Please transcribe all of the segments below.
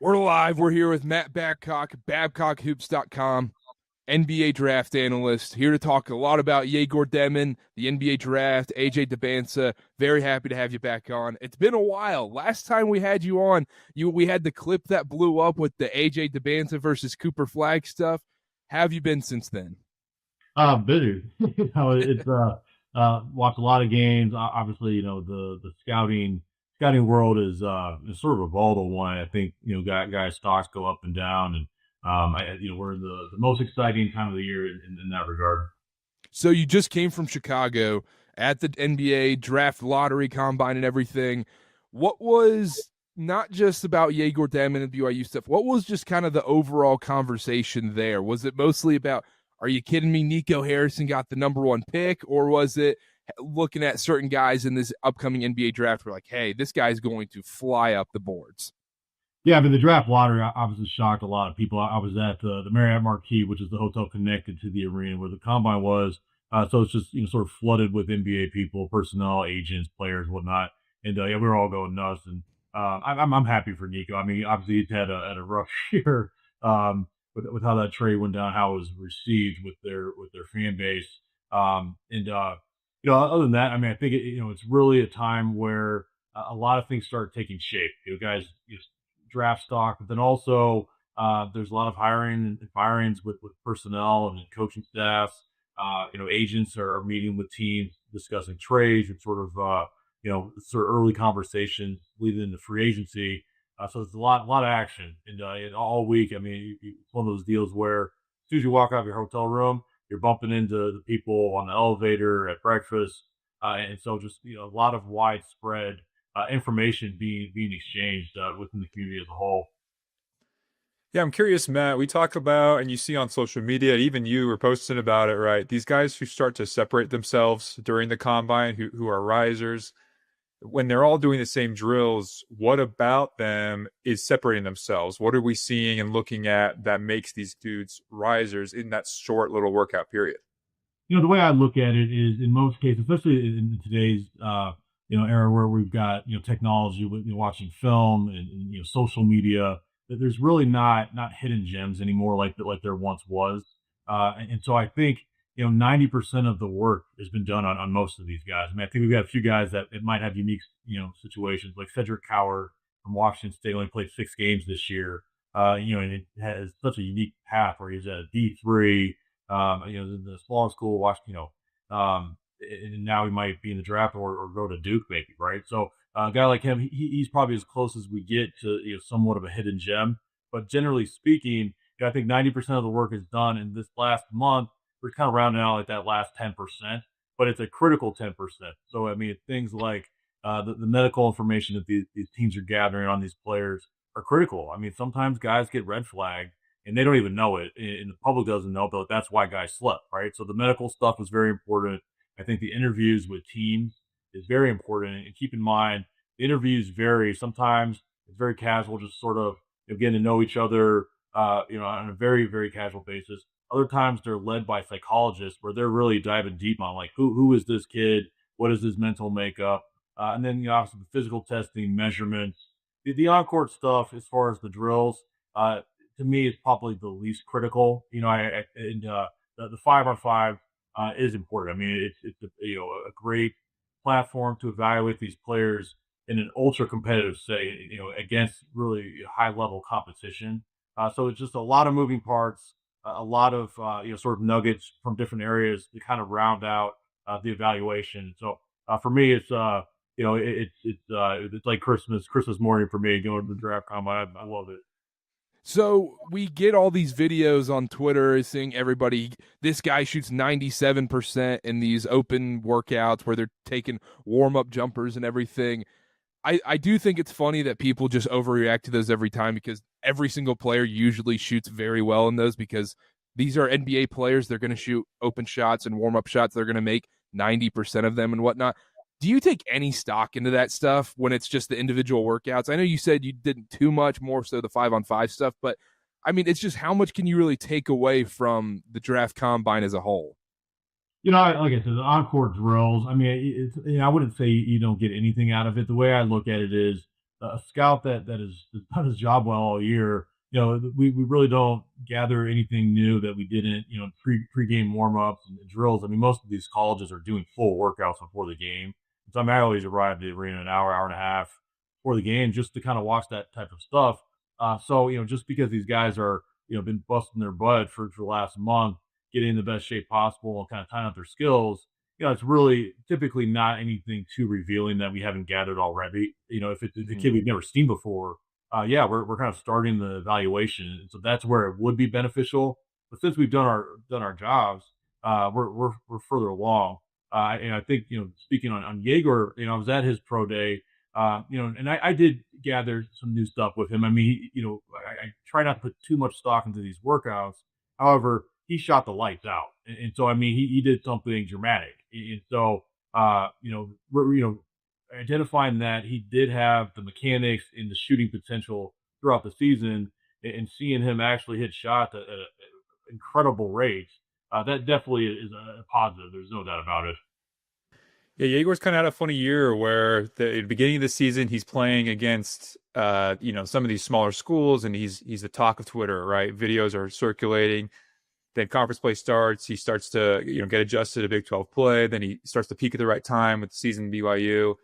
We're live. We're here with Matt Babcock, BabcockHoops.com, NBA Draft Analyst, here to talk a lot about Egor Demin, the NBA Draft, AJ Debansa. Very happy to have you back on. It's been a while. Last time we had you on, we had the clip that blew up with the AJ Debansa versus Cooper Flag stuff. How have you been since then? Busy. It's watched a lot of games. Obviously, the scouting world is sort of a volatile one. I think guys stocks go up and down, and we're in the most exciting time of the year in that regard. So you just came from Chicago at the NBA Draft Lottery Combine and everything. What was not just about Egor Demin and BYU stuff? What was just kind of the overall conversation there? Was it mostly about, are you kidding me, Nico Harrison got the number one pick? Or was it looking at certain guys in this upcoming NBA draft were like, hey, this guy's going to fly up the boards? Yeah, I mean, the draft lottery obviously shocked a lot of people. I was at the Marriott Marquis, which is the hotel connected to the arena where the combine was. So it's just sort of flooded with NBA people, personnel, agents, players, whatnot. And yeah, we were all going nuts. And I'm happy for Nico. I mean, obviously he's had a rough year with how that trade went down, how it was received with their fan base. Other than that, I mean, I think it's really a time where a lot of things start taking shape. Guys draft stock, but then also there's a lot of hiring and firings with personnel and coaching staffs. Agents are meeting with teams, discussing trades and sort of early conversations leading into free agency. So it's a lot of action, and all week. I mean, it's one of those deals where as soon as you walk out of your hotel room, you're bumping into the people on the elevator at breakfast, and so just a lot of widespread information being exchanged within the community as a whole. Yeah, I'm curious, Matt. We talk about, and you see on social media, even you were posting about it, right? These guys who start to separate themselves during the combine, who are risers, when they're all doing the same drills, what about them is separating themselves? What are we seeing and looking at that makes these dudes risers in that short little workout period? The way I look at it is, in most cases, especially in today's era where we've got technology with watching film and social media, that there's really not hidden gems anymore like there once was. And so I think 90% of the work has been done on most of these guys. I mean, I think we've got a few guys that it might have unique situations, like Cedric Coward from Washington State only played 6 games this year. And it has such a unique path where he's at a D3, the smaller school, and now he might be in the draft or go to Duke maybe, right? So a guy like him, he's probably as close as we get to somewhat of a hidden gem. But generally speaking, I think 90% of the work is done in this last month. We're kind of rounding out like that last 10%, but it's a critical 10%. So I mean, things like the medical information that these teams are gathering on these players are critical. I mean, sometimes guys get red flagged and they don't even know it, and the public doesn't know, but that's why guys slept, right? So the medical stuff is very important. I think the interviews with teams is very important. And keep in mind, the interviews vary. Sometimes it's very casual, just sort of getting to know each other, on a very, very casual basis. Other times they're led by psychologists where they're really diving deep on like who is this kid, what is his mental makeup, and then obviously the physical testing, measurements, the on-court stuff as far as the drills. To me, is probably the least critical. The 5-on-5 is important. I mean, it's a great platform to evaluate these players in an ultra competitive setting, against really high level competition. So it's just a lot of moving parts, a lot of sort of nuggets from different areas to kind of round out the evaluation. So for me, it's it's like Christmas morning for me going to the draft combine. I love it. So we get all these videos on Twitter seeing everybody, this guy shoots 97% in these open workouts where they're taking warm-up jumpers and everything. I do think it's funny that people just overreact to those every time because every single player usually shoots very well in those because these are NBA players. They're going to shoot open shots and warm-up shots. They're going to make 90% of them and whatnot. Do you take any stock into that stuff when it's just the individual workouts? I know you said you didn't too much, more so the 5-on-5 stuff, but I mean, it's just how much can you really take away from the draft combine as a whole? Like I said, the encore drills. I mean, I wouldn't say you don't get anything out of it. The way I look at it is a scout that has done his job well all year, we really don't gather anything new that we didn't, pre-game warm-ups and drills. I mean, most of these colleges are doing full workouts before the game. So I always arrive at the arena an hour and a half before the game just to kind of watch that type of stuff. So, just because these guys are, been busting their butt for the last month, getting in the best shape possible and kind of tying up their skills, it's really typically not anything too revealing that we haven't gathered already. If it's a kid we've never seen before, yeah, we're kind of starting the evaluation, and so that's where it would be beneficial. But since we've done our jobs, we're further along. And I think speaking on Egor, I was at his pro day, and I did gather some new stuff with him. I mean, I try not to put too much stock into these workouts. However, he shot the lights out, and so I mean, he did something dramatic, and so identifying that he did have the mechanics and the shooting potential throughout the season, and seeing him actually hit shots at an incredible rate, that definitely is a positive. There's no doubt about it. Yeah, Yegor's kind of had a funny year where at the beginning of the season he's playing against some of these smaller schools, and he's the talk of Twitter, right? Videos are circulating. Then conference play starts. He starts to get adjusted to Big 12 play. Then he starts to peak at the right time with the season in BYU.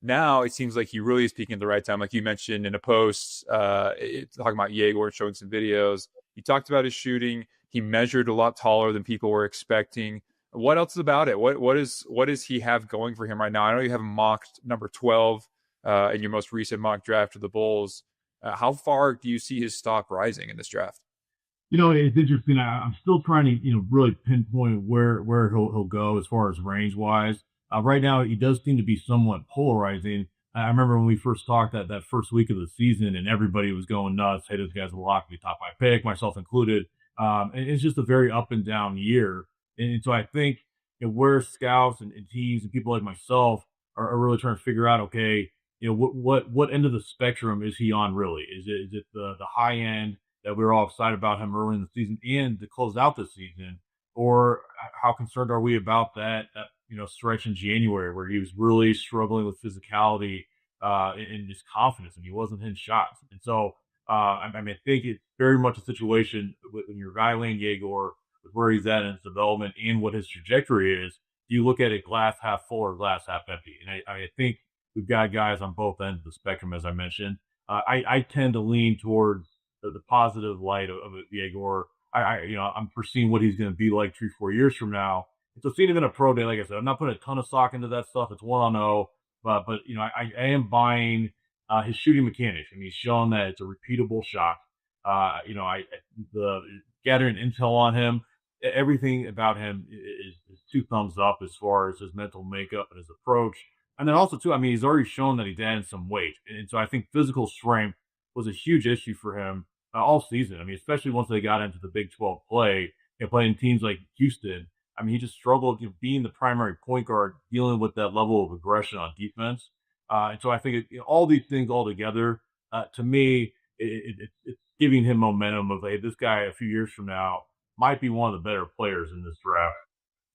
Now it seems like he really is peaking at the right time, like you mentioned in a post talking about Egor, showing some videos. He talked about his shooting. He measured a lot taller than people were expecting. What else is about it? What does he have going for him right now? I know you have him mocked number 12 in your most recent mock draft of the Bulls. How far do you see his stock rising in this draft? It's interesting. I'm still trying to, really pinpoint where he'll go as far as range wise. Right now, he does seem to be somewhat polarizing. I remember when we first talked that first week of the season, and everybody was going nuts. Hey, this guy's a lock to be top 5 pick, myself included. And it's just a very up and down year. And so I think where scouts and teams and people like myself are really trying to figure out, okay, what end of the spectrum is he on really? Is it the high end that we were all excited about him early in the season and to close out the season, or how concerned are we about that stretch in January where he was really struggling with physicality and just confidence, and he wasn't hitting shots. And so I think it's very much a situation when you're evaluating Egor with where he's at in his development and what his trajectory is. You look at it glass half full or glass half empty, and I think we've got guys on both ends of the spectrum, as I mentioned. I tend to lean towards the positive light of Egor. I'm foreseeing what he's going to be like 3-4 years from now. And so seeing him in a pro day, like I said, I'm not putting a ton of stock into that stuff. It's 1-0, but I am buying his shooting mechanics. I mean, he's shown that it's a repeatable shot. The gathering intel on him, everything about him is 2 thumbs up as far as his mental makeup and his approach. And then also too, I mean, he's already shown that he's added some weight, and so I think physical strength was a huge issue for him all season. I mean, especially once they got into the Big 12 play and playing teams like Houston. I mean, he just struggled being the primary point guard, dealing with that level of aggression on defense. And so I think all these things all together, to me, it's giving him momentum of, hey, this guy a few years from now might be one of the better players in this draft.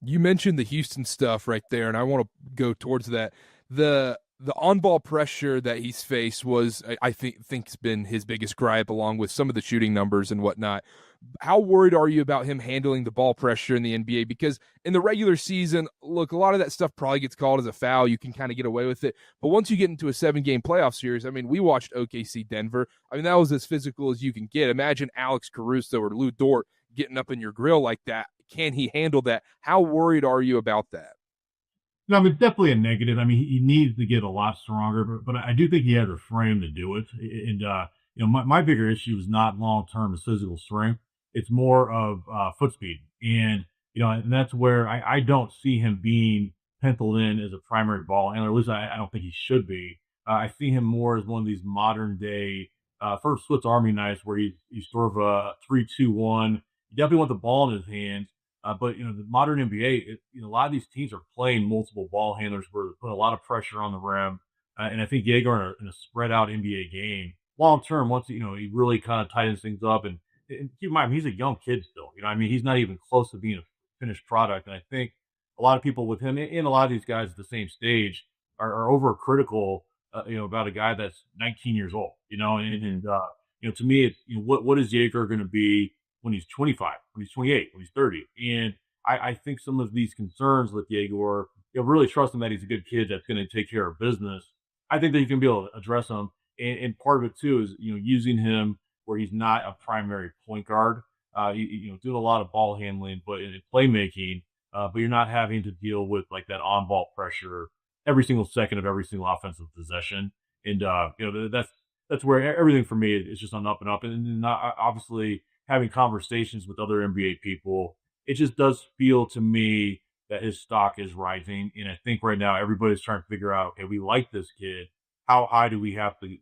You mentioned the Houston stuff right there, and I want to go towards that. The on-ball pressure that he's faced was, I think's been his biggest gripe, along with some of the shooting numbers and whatnot. How worried are you about him handling the ball pressure in the NBA? Because in the regular season, look, a lot of that stuff probably gets called as a foul. You can kind of get away with it. But once you get into a 7-game playoff series, I mean, we watched OKC Denver. I mean, that was as physical as you can get. Imagine Alex Caruso or Lou Dort getting up in your grill like that. Can he handle that? How worried are you about that? No, I mean, it's definitely a negative. I mean, he needs to get a lot stronger, but I do think he has a frame to do it. And, my bigger issue is not long-term is physical strength. It's more of foot speed. And, and that's where I don't see him being penciled in as a primary ball handler. At least I don't think he should be. I see him more as one of these modern day first Swiss Army knives where he's sort of a 3-2-1. You definitely want the ball in his hands. But the modern NBA, a lot of these teams are playing multiple ball handlers where they're putting a lot of pressure on the rim. And I think Jagger in a spread out NBA game, long term, once he really kind of tightens things up, and keep in mind he's a young kid still. He's not even close to being a finished product. And I think a lot of people with him and a lot of these guys at the same stage are overcritical about a guy that's 19 years old, and to me, it's, what is Jaeger going to be when he's 25, when he's 28, when he's 30? And I think some of these concerns with Jaeger, really trusting that he's a good kid that's going to take care of business. I think that you can be able to address them. And part of it too is, using him where he's not a primary point guard, doing a lot of ball handling, but in playmaking, but you're not having to deal with like that on ball pressure every single second of every single offensive possession. And, that's where everything for me is just on up and up. And not, obviously having conversations with other NBA people, it just does feel to me that his stock is rising. And I think right now everybody's trying to figure out, okay, we like this kid. How high do we have to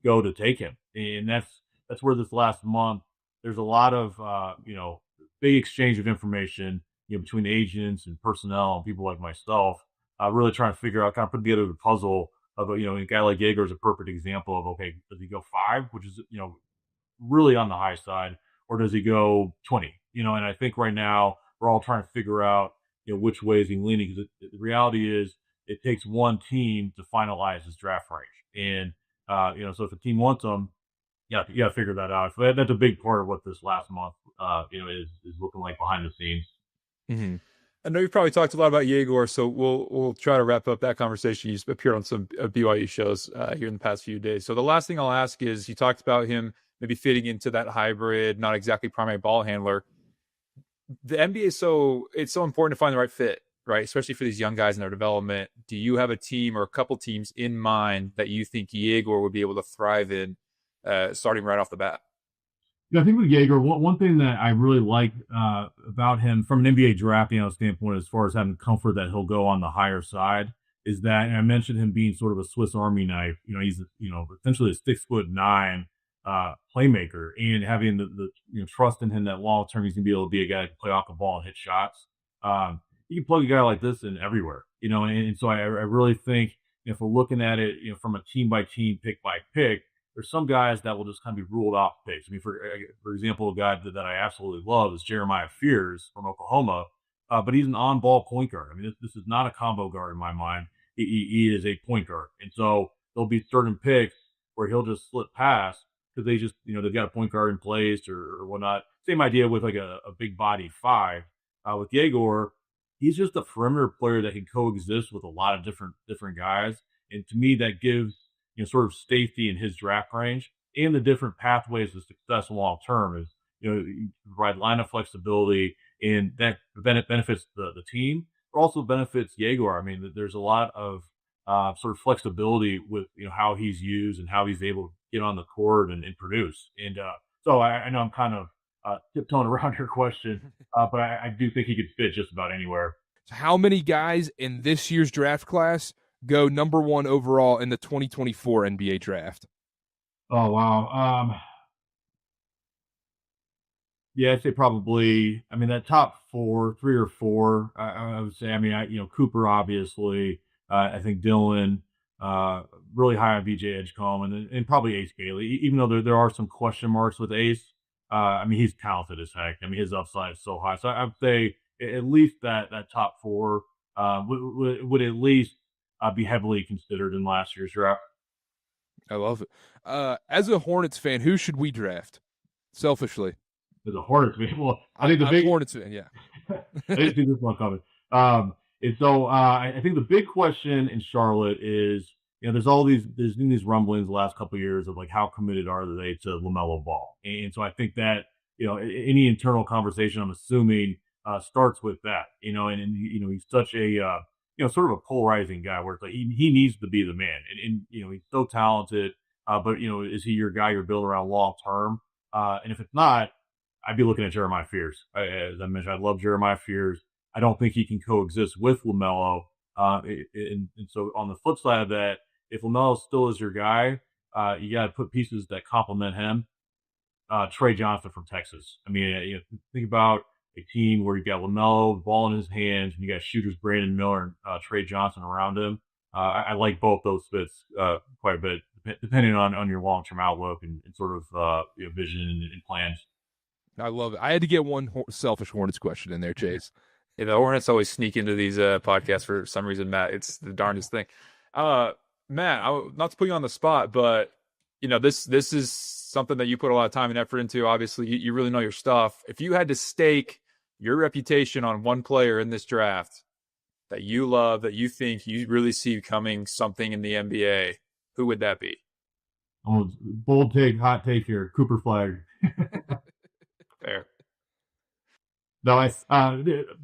go to take him? And that's where this last month, there's a lot of, big exchange of information, between agents and personnel and people like myself, really trying to figure out, kind of put together the puzzle of, a guy like Jaeger is a perfect example of, okay, does he go 5, which is, really on the high side, or does he go 20? And I think right now we're all trying to figure out, which way is he leaning, because the reality is it takes one team to finalize his draft range. And, so if a team wants him, you got to figure that out. So that's a big part of what this last month, is looking like behind the scenes. Mm-hmm. I know you've probably talked a lot about Egor, so we'll try to wrap up that conversation. He's appeared on some BYU shows here in the past few days. So the last thing I'll ask is, you talked about him maybe fitting into that hybrid, not exactly primary ball handler. The NBA it's so important to find the right fit, right? Especially for these young guys in their development. Do you have a team or a couple teams in mind that you think Egor would be able to thrive in, starting right off the bat? Yeah, I think with Jaeger, one thing that I really like about him from an NBA draft standpoint, as far as having comfort that he'll go on the higher side, is that, and I mentioned him being sort of a Swiss Army knife. He's essentially a 6'9" playmaker, and having the trust in him that long term he's gonna be able to be a guy that can play off the ball and hit shots. You can plug a guy like this in everywhere, and so I really think, if we're looking at it, from a team by team, pick by pick, there's some guys that will just kind of be ruled off picks. I mean, for example, a guy that I absolutely love is Jeremiah Fears from Oklahoma, but he's an on-ball point guard. I mean, this is not a combo guard in my mind. He is a point guard, and so there'll be certain picks where he'll just slip past because they just, they've got a point guard in place or whatnot. Same idea with like a big body 5. With Egor, he's just a perimeter player that can coexist with a lot of different guys, and to me, that gives sort of safety in his draft range, and the different pathways to success long term is, you provide lineup flexibility, and that benefits the team, but also benefits Jaeger. I mean, there's a lot of sort of flexibility with, how he's used and how he's able to get on the court and produce. And so I know I'm kind of tiptoeing around your question, but I do think he could fit just about anywhere. How many guys in this year's draft class go number 1 overall in the 2024 NBA draft? Oh, wow. Yeah, I'd say probably, that top 3 or 4, I would say, Cooper, obviously, I think Dylan, really high on VJ Edgecombe, and probably Ace Bailey, even though there are some question marks with Ace. He's talented as heck. His upside is so high. So I would say at least that top 4 would at least be heavily considered in last year's draft. I love it. As a Hornets fan, who should we draft? Selfishly, as a Hornets fan, well, I think I'm Hornets fan. Yeah, I didn't see this one coming. And so I think the big question in Charlotte is, there's been these rumblings the last couple of years of like how committed are they to LaMelo Ball, and so I think that any internal conversation, I'm assuming, starts with that. And he's such a sort of a polarizing guy where it's like he needs to be the man, and he's so talented, but is he your guy you're building around long term? And if it's not, I'd be looking at Jeremiah Fears. As I mentioned, I love Jeremiah Fears. I don't think he can coexist with LaMelo. And so on the flip side of that, if LaMelo still is your guy, you got to put pieces that complement him. Trey Johnson from Texas. Think about a team where you got LaMelo, ball in his hands, and you got shooters Brandon Miller and Trey Johnson around him. I like both those fits quite a bit, depending on your long-term outlook and sort of vision and plans. I love it. I had to get one selfish Hornets question in there, Chase. Yeah, the Hornets always sneak into these podcasts for some reason, Matt. It's the darndest thing. Matt, not to put you on the spot, but this is something that you put a lot of time and effort into. Obviously, you really know your stuff. If you had to stake your reputation on one player in this draft that you love, that you think you really see coming something in the NBA, who would that be? Oh, bold take, hot take here. Cooper Flag. Fair. No,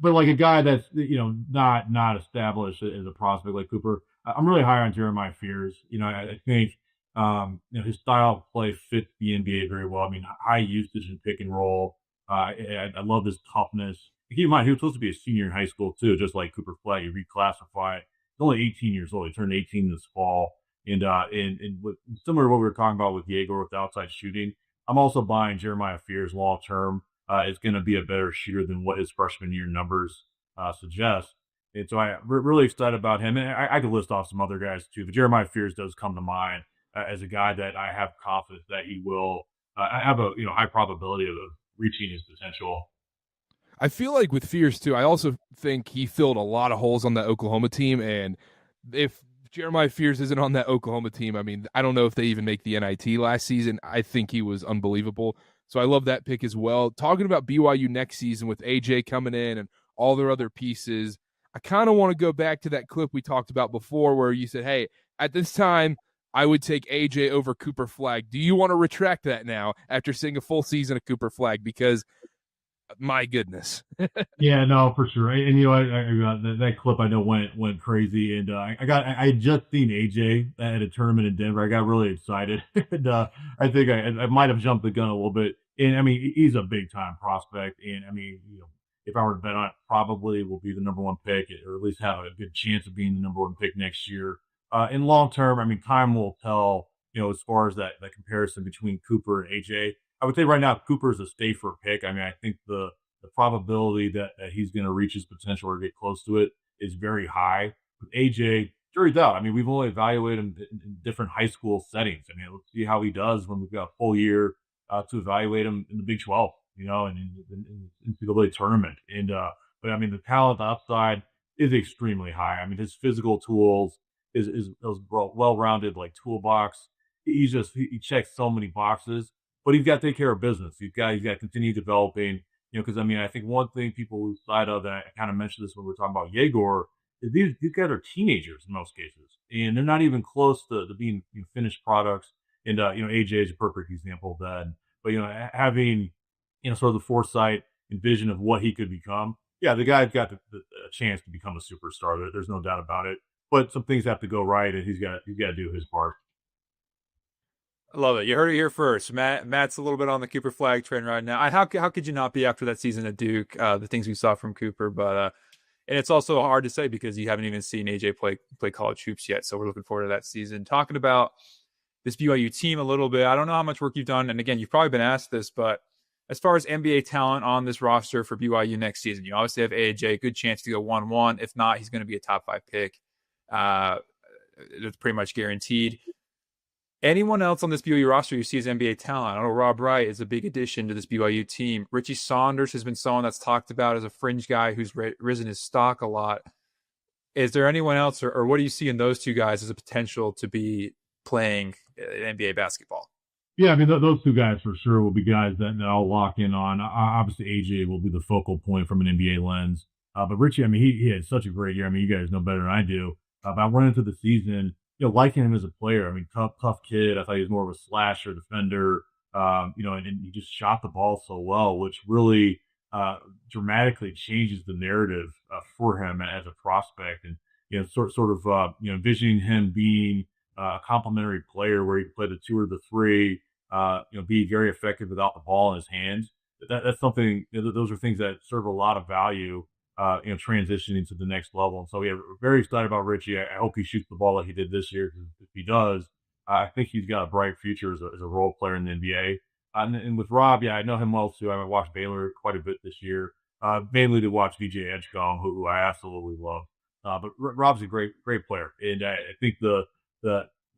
but like a guy that's not established as a prospect like Cooper. I'm really high on Jeremiah Fears. I think his style of play fits the NBA very well. I mean, high usage and pick and roll. I love his toughness. Keep in mind, he was supposed to be a senior in high school too, just like Cooper Flag. You reclassify. He's only 18 years old. He turned 18 this fall, and similar to what we were talking about with Egor with the outside shooting. I'm also buying Jeremiah Fears long term. Is going to be a better shooter than what his freshman year numbers suggest. And so I'm really excited about him. And I could list off some other guys too, but Jeremiah Fears does come to mind as a guy that I have confidence that he will have a high probability of reaching his potential. I feel like with Fears too, I also think he filled a lot of holes on that Oklahoma team. And if Jeremiah Fears isn't on that Oklahoma team, I mean, I don't know if they even make the NIT last season. I think he was unbelievable. So I love that pick as well. Talking about BYU next season with AJ coming in and all their other pieces, I kind of want to go back to that clip we talked about before where you said, hey, at this time, I would take AJ over Cooper Flag. Do you want to retract that now after seeing a full season of Cooper Flag? Because my goodness. Yeah, no, for sure. And that clip I know went crazy, and I had just seen AJ at a tournament in Denver. I got really excited, and I think I might have jumped the gun a little bit. And I mean, he's a big time prospect, and I mean, if I were to bet on it, probably will be the number one pick, or at least have a good chance of being the number one pick next year. In long term, I mean, time will tell. As far as that comparison between Cooper and AJ, I would say right now Cooper is a safer pick. I mean, I think the probability that he's going to reach his potential or get close to it is very high. With AJ, jury's out. I mean, we've only evaluated him in different high school settings. I mean, let's see how he does when we've got a full year to evaluate him in the Big 12, and in the NCAA tournament. And but I mean, the talent, the upside is extremely high. I mean, his physical tools is well-rounded, like toolbox. He checks so many boxes, but he's got to take care of business. He's got to continue developing. Because I mean, I think one thing people lose sight of, and I kind of mentioned this when we were talking about Egor, is these guys are teenagers in most cases, and they're not even close to being finished products. And AJ is a perfect example of that. But having sort of the foresight and vision of what he could become, yeah, the guy's got a chance to become a superstar. There's no doubt about it. But some things have to go right, and he's got to do his part. I love it. You heard it here first. Matt's a little bit on the Cooper Flag train right now. How could you not be after that season at Duke? The things we saw from Cooper, but and it's also hard to say because you haven't even seen AJ play college hoops yet. So we're looking forward to that season. Talking about this BYU team a little bit. I don't know how much work you've done, and again, you've probably been asked this, but as far as NBA talent on this roster for BYU next season, you obviously have AJ. Good chance to go 1-1. If not, he's going to be a top 5 pick. That's pretty much guaranteed. Anyone else on this BYU roster you see as NBA talent? I know Rob Wright is a big addition to this BYU team. Richie Saunders has been someone that's talked about as a fringe guy who's risen his stock a lot. Is there anyone else, or what do you see in those two guys as a potential to be playing NBA basketball? Yeah, I mean, those two guys for sure will be guys that I'll lock in on. Obviously, AJ will be the focal point from an NBA lens. But Richie, I mean, he had such a great year. I mean, you guys know better than I do. But I went into the season liking him as a player. I mean, tough kid. I thought he was more of a slasher defender, and he just shot the ball so well, which really dramatically changes the narrative for him as a prospect. And, sort of envisioning him being a complementary player where he could play the 2 or the 3, be very effective without the ball in his hands. That's something, those are things that serve a lot of value transitioning to the next level. And so we're very excited about Richie. I hope he shoots the ball like he did this year. If he does, I think he's got a bright future as a role player in the NBA. And with Rob, yeah, I know him well too. I watched Baylor quite a bit this year, mainly to watch VJ Edgecombe, who I absolutely love. But Rob's a great player, and I think the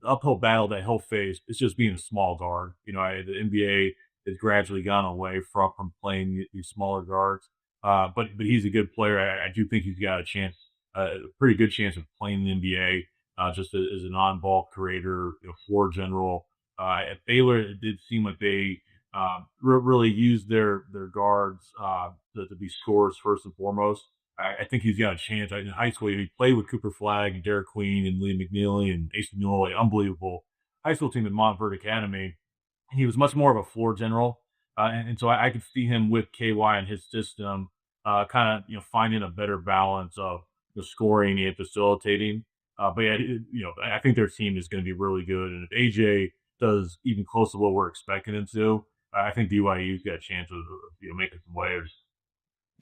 uphill battle that he'll face is just being a small guard. The NBA has gradually gone away from playing these smaller guards. But he's a good player. I do think he's got a chance, a pretty good chance of playing in the NBA. just as an on-ball creator, floor general. At Baylor, it did seem like they really used their guards to be scorers first and foremost. I think he's got a chance. In high school, he played with Cooper Flagg and Derek Queen and Liam McNeely and Ace Newell, unbelievable high school team at Montverde Academy. He was much more of a floor general, and so I could see him with KY in his system, kind of finding a better balance of the scoring and facilitating. But yeah, I think their team is going to be really good, and if AJ does even close to what we're expecting him to, I think BYU's got a chance of making some waves.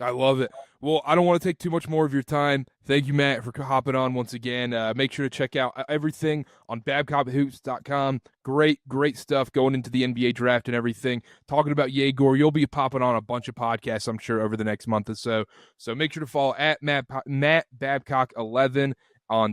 I love it. Well, I don't want to take too much more of your time. Thank you, Matt, for hopping on once again. Make sure to check out everything on BabcockHoops.com. Great stuff going into the NBA draft and everything. Talking about Egor, you'll be popping on a bunch of podcasts, I'm sure, over the next month or so. So make sure to follow at Matt Babcock 11 on Twitter.